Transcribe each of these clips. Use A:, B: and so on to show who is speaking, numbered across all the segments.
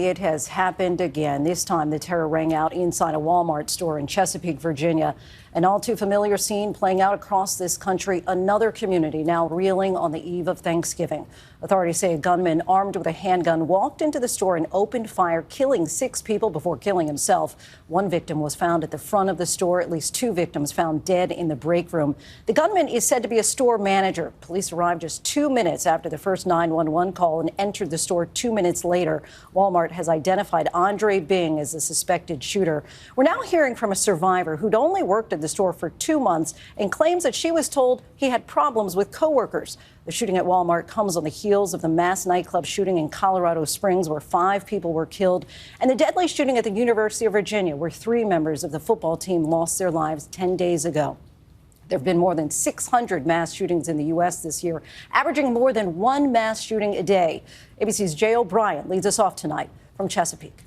A: It has happened again. This time, the terror rang out inside a Walmart store in Chesapeake, Virginia. An all too familiar scene playing out across this country. Another community now reeling on the eve of Thanksgiving. Authorities say a gunman armed with a handgun walked into the store and opened fire, killing 6 people before killing himself. One victim was found at the front of the store. At least 2 victims found dead in the break room. The gunman is said to be a store manager. Police arrived just 2 minutes after the first 911 call and entered the store 2 minutes later. Walmart has identified Andre Bing as the suspected shooter. We're now hearing from a survivor who'd only worked at the store for 2 months and claims that she was told he had problems with coworkers. The shooting at Walmart comes on the heels of the mass nightclub shooting in Colorado Springs, where 5 people were killed, and the deadly shooting at the University of Virginia, where 3 members of the football team lost their lives 10 days ago. There have been more than 600 mass shootings in the U.S. this year, averaging more than 1 mass shooting a day. ABC's Jay O'Brien leads us off tonight from Chesapeake.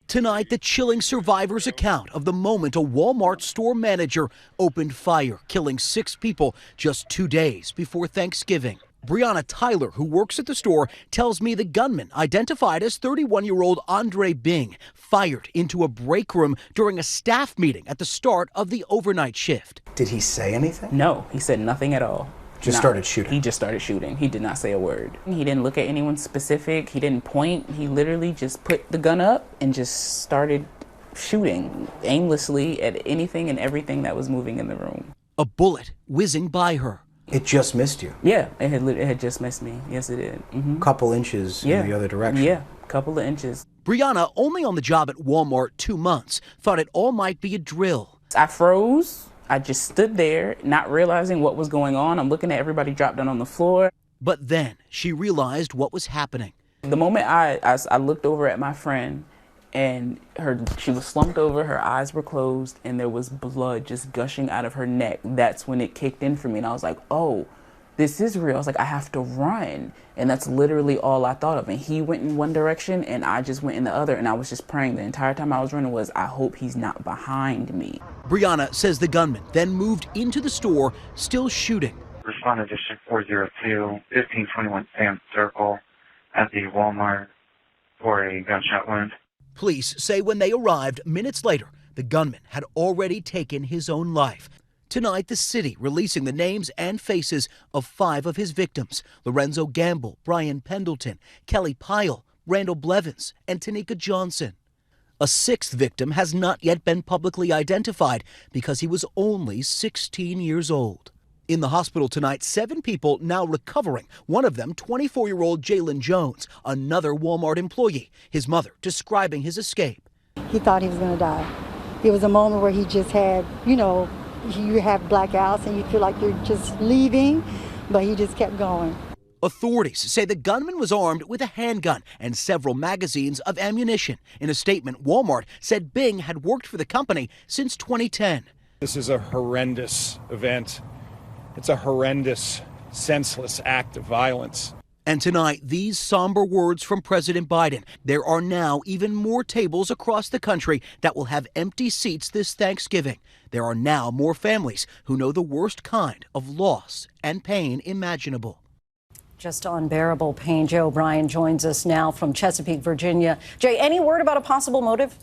B: Tonight, the chilling survivor's account of the moment a Walmart store manager opened fire, killing 6 people just 2 days before Thanksgiving. Brianna Tyler, who works at the store, tells me the gunman, identified as 31-year-old Andre Bing, fired into a break room during a staff meeting at the start of the overnight shift.
C: Did he say anything?
D: No, he said nothing at all.
C: Started shooting?
D: He just started shooting. He did not say a word. He didn't look at anyone specific. He didn't point. He literally just put the gun up and just started shooting aimlessly at anything and everything that was moving in the room.
B: A bullet whizzing by her.
C: It just missed you?
D: Yeah, it had just missed me. Yes, it did.
C: Couple inches in the other direction?
D: Yeah, couple of inches.
B: Brianna, only on the job at Walmart 2 months, thought it all might be a drill.
D: I froze. I just stood there, not realizing what was going on. I'm looking at everybody drop down on the floor.
B: But then she realized what was happening.
D: The moment I looked over at my friend, and she was slumped over, her eyes were closed, and there was blood just gushing out of her neck. That's when it kicked in for me, and I was like, oh, this is real. I was like, I have to run. And that's literally all I thought of. And he went in one direction, and I just went in the other, and I was just praying the entire time I was running was, I hope he's not behind me.
B: Brianna says the gunman then moved into the store, still shooting.
E: Responded to District 402, 1521 Sam Circle at the Walmart for a gunshot wound.
B: Police say when they arrived minutes later, the gunman had already taken his own life. Tonight, the city releasing the names and faces of 5 of his victims: Lorenzo Gamble, Brian Pendleton, Kelly Pyle, Randall Blevins, and Tanika Johnson. A 6th victim has not yet been publicly identified because he was only 16 years old. In the hospital tonight, 7 people now recovering, one of them 24-year-old Jalen Jones, another Walmart employee, his mother describing his escape.
F: He thought he was going to die. It was a moment where he just had, you have blackouts and you feel like you're just leaving, but he just kept going.
B: Authorities say the gunman was armed with a handgun and several magazines of ammunition. In a statement, Walmart said Bing had worked for the company since 2010.
G: This is a horrendous event. It's a horrendous, senseless act of violence.
B: And tonight, these somber words from President Biden. There are now even more tables across the country that will have empty seats this Thanksgiving. There are now more families who know the worst kind of loss and pain imaginable.
A: Just unbearable pain. Jay O'Brien joins us now from Chesapeake, Virginia. Jay, any word about a possible motive?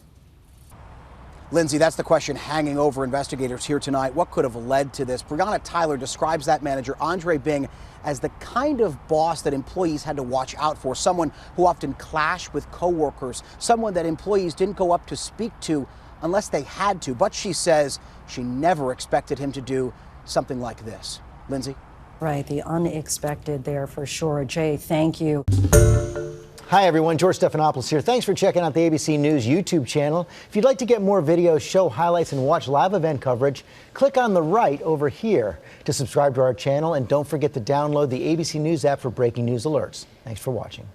H: Lindsay, that's the question hanging over investigators here tonight. What could have led to this? Brianna Tyler describes that manager, Andre Bing, as the kind of boss that employees had to watch out for, someone who often clashed with coworkers, someone that employees didn't go up to speak to unless they had to. But she says she never expected him to do something like this. Lindsay?
A: Right, the unexpected there for sure. Jay, thank you.
I: Hi, everyone. George Stephanopoulos here. Thanks for checking out the ABC News YouTube channel. If you'd like to get more videos, show highlights, and watch live event coverage, click on the right over here to subscribe to our channel. And don't forget to download the ABC News app for breaking news alerts. Thanks for watching.